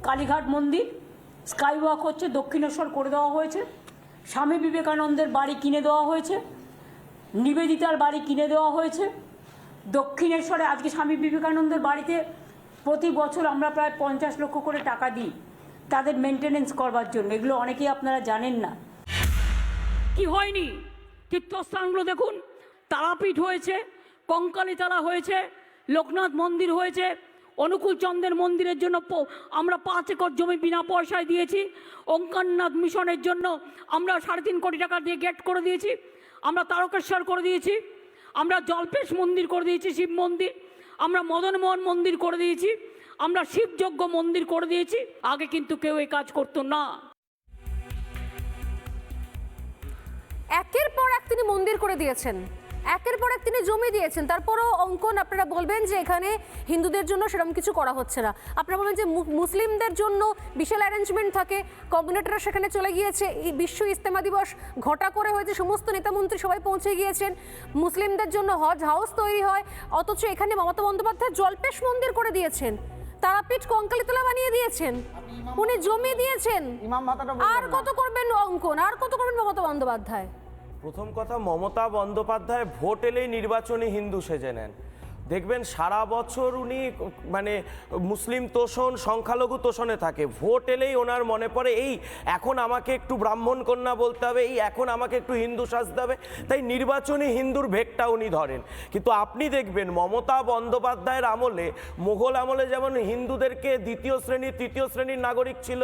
কালীঘাট মন্দির sky walk হচ্ছে, দক্ষিণেশ্বর করে দেওয়া হয়েছে, স্বামী বিবেকানন্দের বাড়ি কিনে দেওয়া হয়েছে, নিবেদিতার বাড়ি কিনে দেওয়া হয়েছে। দক্ষিণেশ্বরে আজকে স্বামী বিবেকানন্দের বাড়িতে প্রতি বছর আমরা প্রায় 50 লক্ষ করে টাকা দিই তাদের মেনটেনেন্স করবার জন্য। এগুলো অনেকেই আপনারা জানেন না। কি হয়নি? তীর্থস্থানগুলো দেখুন, তারাপীঠ হয়েছে, কঙ্কালীতলা হয়েছে, লোকনাথ মন্দির হয়েছে, অনুকূল চন্দ্রের মন্দিরের জন্য আমরা 5 একর জমি বিনা পয়সায় দিয়েছি। ওঙ্কারনাথ মিশনের জন্য আমরা 3.5 কোটি টাকা দিয়ে গেট করে দিয়েছি। আমরা তারকেশ্বর করে দিয়েছি, আমরা জলপেশ মন্দির করে দিয়েছি, শিব মন্দির, আমরা মদনমোহন মন্দির করে দিয়েছি, আমরা শিবযজ্ঞ মন্দির করে দিয়েছি। আগে কিন্তু কেউ এই কাজ করতো না। একের পর এক তিনি মন্দির করে দিয়েছেন, একের পর এক তিনি জমি দিয়েছেন। তারপরও অঙ্কন আপনারা বলবেন যে এখানে হিন্দুদের জন্য সেরকম কিছু করা হচ্ছে না। আপনারা বলবেন যে মুসলিমদের জন্য বিশাল অ্যারেঞ্জমেন্ট থাকে, কোঅর্ডিনেটররা সেখানে চলে গিয়েছে, বিশ্ব ইজতেমা দিবস ঘটা করে হয়েছে, সমস্ত নেতামন্ত্রী সবাই পৌঁছে গিয়েছেন, মুসলিমদের জন্য হজ হাউস তৈরি হয়। অথচ এখানে মমতা বন্দ্যোপাধ্যায় জলপেশ মন্দির করে দিয়েছেন, তারাপীঠ কঙ্কালীতলা বানিয়ে দিয়েছেন, উনি জমি দিয়েছেন। আর কত করবেন অঙ্কন, আর কত করবেন মমতা বন্দ্যোপাধ্যায়? প্রথম কথা, মমতা বন্দ্যোপাধ্যায় ভোট এলেই নির্বাচনী হিন্দু সেজে নেন। দেখবেন সারা বছর উনি মানে মুসলিম তোষণ, সংখ্যালঘু তোষণে থাকে। ভোট এলেই ওনার মনে পড়ে এই এখন আমাকে একটু ব্রাহ্মণ কন্যা বলতে হবে, এই এখন আমাকে একটু হিন্দু সাজতে হবে, তাই নির্বাচনী হিন্দুর ভেগটা উনি ধরেন। কিন্তু আপনি দেখবেন মমতা বন্দ্যোপাধ্যায়ের আমলে, মুঘল আমলে যেমন হিন্দুদেরকে 2য় শ্রেণী 3য় শ্রেণীর নাগরিক ছিল,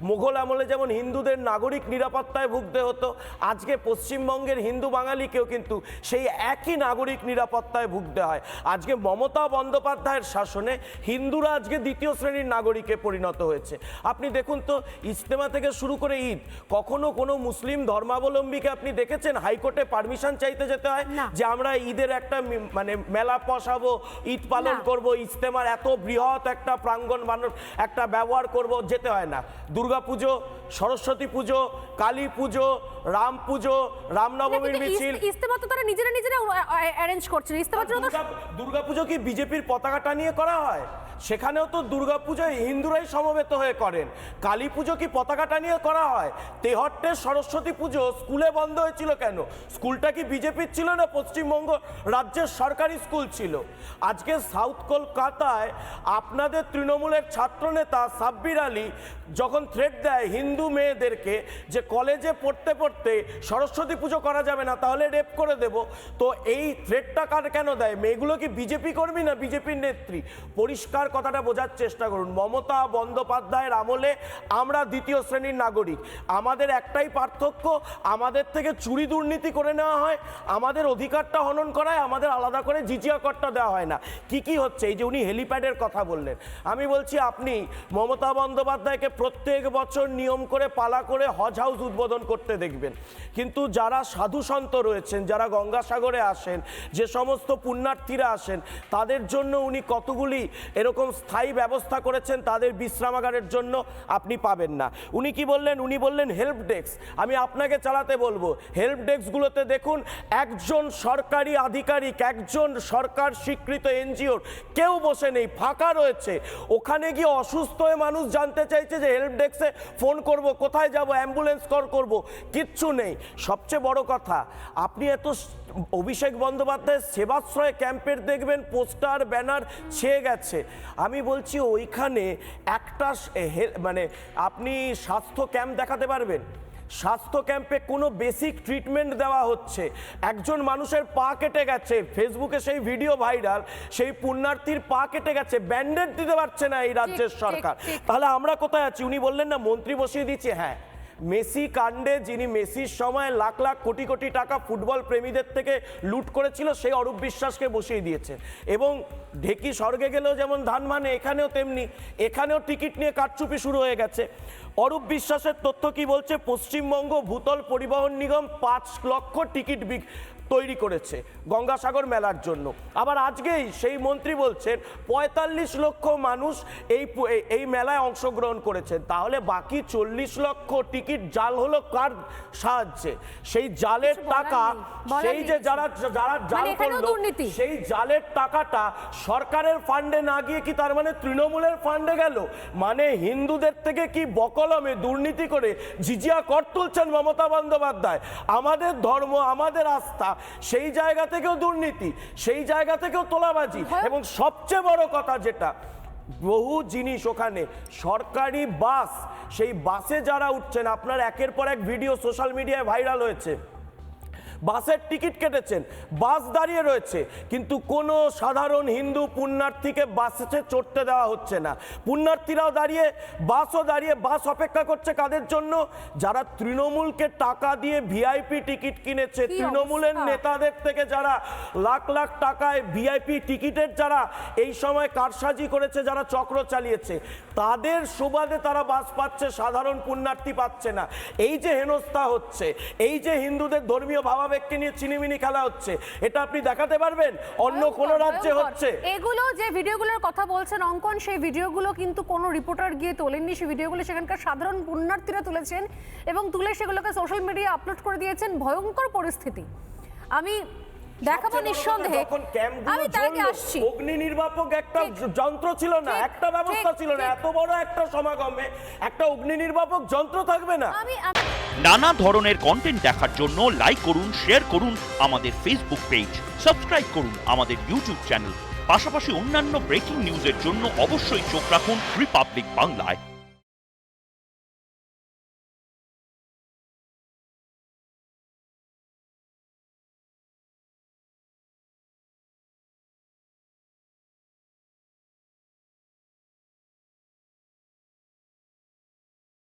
মুঘল আমলে যেমন হিন্দুদের নাগরিক নিরাপত্তায় ভুগতে হতো, আজকে পশ্চিমবঙ্গের হিন্দু বাঙালিকেও কিন্তু সেই একই নাগরিক নিরাপত্তায় ভুগতে হয়। আজকে মমতা বন্দ্যোপাধ্যায়ের শাসনে হিন্দুরা আজকে 2য় শ্রেণীর নাগরিকে পরিণত হয়েছে। আপনি দেখুন তো, ইজতেমা থেকে শুরু করে ঈদ, কখনো কোনো মুসলিম ধর্মাবলম্বীকে আপনি দেখেছেন হাইকোর্টে পারমিশন চাইতে যেতে হয় যে আমরা ঈদের একটা মানে মেলা বসাবো, ঈদ পালন করব, ইজতেমার এত বৃহৎ একটা প্রাঙ্গণ একটা ব্যবহার করব? যেতে হয় না। দুর্গাপুজো, সরস্বতী পুজো, কালী পুজো, রাম পুজো, রামনবমীর মিছিল, ইজতেমা তো তারা নিজেরা অ্যারেঞ্জ করছেন। ইজতেমার জন্য দুর্গাপুজো কি বিজেপির পতাকাটা নিয়ে করা হয়? সেখানেও তো দুর্গাপূজায় হিন্দুরাই সমবেত হয়ে করেন। কালী পুজো কি পতাকাটা নিয়ে করা হয়? তেহট্টের সরস্বতী পুজো স্কুলে বন্ধ হয়েছিল কেন? স্কুলটা কি বিজেপির ছিল না পশ্চিমবঙ্গ রাজ্যের সরকারি স্কুল ছিল? আজকে সাউথ কলকাতায় আপনাদের তৃণমূলের ছাত্রনেতা সাব্বির আলী যখন থ্রেট দেয় হিন্দু মেয়েদেরকে যে কলেজে পড়তে পড়তে সরস্বতী পুজো করা যাবে না, তাহলে রেপ করে দেব, তো এই থ্রেটটা কেন দেয়? মেয়েগুলো কি বিজেপি কর্মী না বিজেপির নেত্রী? পরিষ্কার কথাটা বোঝার চেষ্টা করুন। মমতা বন্দ্যোপাধ্যায়ের আমলে আমরা 2য় শ্রেণীর নাগরিক। আমাদের একটাই পার্থক্য, আমাদের থেকে চুরি দুর্নীতি করে নেওয়া হয়, আমাদের অধিকারটা হনন করায়, আমাদের আলাদা করে জিজিয়া করটা দেওয়া হয় না। কি হচ্ছে? এই যে উনি হেলিপ্যাডের কথা বললেন, আমি বলছি আপনি মমতা বন্দ্যোপাধ্যায়কে প্রত্যেক বছর নিয়ম করে পালা করে হজ হাউস উদ্বোধন করতে দেখবেন, কিন্তু যারা সাধু সন্ত রয়েছেন, যারা গঙ্গাসাগরে আসেন, যে সমস্ত পুণ্যার্থীরা আসেন, তাদের জন্য উনি কতগুলি এরকম স্থায়ী ব্যবস্থা করেছেন, তাদের বিশ্রামাগারের জন্য আপনি পাবেন না। উনি কি বললেন? উনি বললেন হেল্প ডেস্ক। আমি আপনাকে চালাতে বলবো, হেল্প ডেস্কগুলোতে দেখুন একজন সরকারি আধিকারিক, একজন সরকার স্বীকৃত এনজিওর কেউ বসে নেই, ফাঁকা রয়েছে। ওখানে গিয়ে অসুস্থ হয়ে মানুষ জানতে চাইছে যে হেল্প ডেস্কে ফোন করব, কোথায় যাব, অ্যাম্বুলেন্স কল করব, কিচ্ছু নেই। সবচেয়ে বড় কথা, আপনি এত অভিষেক বন্দ্যোপাধ্যায়ের সেবাশ্রয় ক্যাম্পের দেখবেন পোস্টার ব্যানার ছেয়ে গেছে। আমি বলছি ওইখানে একটা মানে আপনি স্বাস্থ্য ক্যাম্প দেখাতে পারবেন? স্বাস্থ্য ক্যাম্পে কোনো বেসিক ট্রিটমেন্ট দেওয়া হচ্ছে। একজন মানুষের পা কেটে গেছে, ফেসবুকে সেই ভিডিও ভাইরাল, সেই পুণ্যার্থীর পা কেটে গেছে, ব্যান্ডেড দিতে পারছে না এই রাজ্যের সরকার। তাহলে আমরা কোথায় আছি? উনি বললেন না মন্ত্রী বসিয়ে দিচ্ছে। হ্যাঁ, মেসি কাণ্ডে যিনি মেসির সময় লাখ লাখ কোটি কোটি টাকা ফুটবল প্রেমীদের থেকে লুট করেছিল, সেই অরূপ বিশ্বাসকে বসিয়ে দিয়েছে। এবং ঢেকি স্বর্গে গেলেও যেমন ধান মানে, এখানেও তেমনি, এখানেও টিকিট নিয়ে কারচুপি শুরু হয়ে গেছে। অরূপ বিশ্বাসের তথ্য কি বলছে? পশ্চিমবঙ্গ ভূতল পরিবহন নিগম 5 লক্ষ টিকিট তৈরি করেছে গঙ্গাসাগর মেলার জন্য। আবার আজকেই সেই মন্ত্রী বলছেন ৪৫ লক্ষ মানুষ এই মেলায় অংশগ্রহণ করেছেন, তাহলে বাকি ৪০ লক্ষ টিকিট জাল হলো কার সাহায্যে? সেই জালের টাকা, সেই যে যারা জাল করলো সেই জালের টাকাটা সরকারের ফান্ডে না গিয়ে কি তার মানে তৃণমূলের ফান্ডে গেল? মানে হিন্দুদের থেকে কি বকলমে দুর্নীতি করে জিজিয়া কর তুলছেন মমতা বন্দ্যোপাধ্যায়। আমাদের ধর্ম, আমাদের আস্থা, সেই জায়গা থেকেও দুর্নীতি, সেই জায়গা থেকেও তোলাবাজি। এবং সবচেয়ে বড় কথা যেটা, বহু জিনিস ওখানে সরকারি বাস, সেই বাসে যারা উঠছেন, আপনার একের পর এক ভিডিও সোশ্যাল মিডিয়ায় ভাইরাল হয়েছে, বাসের টিকিট কেটেছেন, বাস দাঁড়িয়ে রয়েছে, কিন্তু কোনো সাধারণ হিন্দু পুণ্যার্থীকে বাসে চড়তে দেওয়া হচ্ছে না। পুণ্যার্থীরাও দাঁড়িয়ে, বাসও দাঁড়িয়ে, বাস অপেক্ষা করছে কাদের জন্য? যারা তৃণমূলকে টাকা দিয়ে ভিআইপি টিকিট কিনেছে, তৃণমূলের নেতাদের থেকে যারা লাখ লাখ টাকায় ভিআইপি টিকিটের যারা এই সময় কারসাজি করেছে, যারা চক্র চালিয়েছে, তাদের সুবাদে তারা বাস পাচ্ছে, সাধারণ পুণ্যার্থী পাচ্ছে না। এই যে হেনস্থা হচ্ছে, এই যে হিন্দুদের ধর্মীয় ভাবাবেগকে নিয়ে চিনিমিনি খেলা হচ্ছে, এটা আপনি দেখাতে পারবেন অন্য কোন রাজ্যে হচ্ছে? এগুলো যে ভিডিওগুলোর কথা বলছেন অঙ্কন, সেই ভিডিওগুলো কিন্তু কোনো রিপোর্টার গিয়ে তোলেননি। সেই ভিডিওগুলো সেখানকার সাধারণ পুণ্যার্থীরা তুলেছেন এবং তুলে সেগুলোকে সোশ্যাল মিডিয়া আপলোড করে দিয়েছেন। ভয়ঙ্কর পরিস্থিতি। আমি দেখাবো নিঃসন্দেহে। আমি তাকে আসছি, অগ্নি নির্বাপক একটা যন্ত্র ছিল না, একটা ব্যবস্থা ছিল না, এত বড় একটা সমাগমে একটা অগ্নি নির্বাপক যন্ত্র থাকবে না? নানা ধরনের কন্টেন্ট দেখার জন্য লাইক করুন, শেয়ার করুন আমাদের ফেসবুক পেজ, সাবস্ক্রাইব করুন আমাদের ইউটিউব চ্যানেল। পাশাপাশি অন্যান্য ব্রেকিং নিউজের জন্য অবশ্যই চোখ রাখুন রিপাবলিক বাংলায়।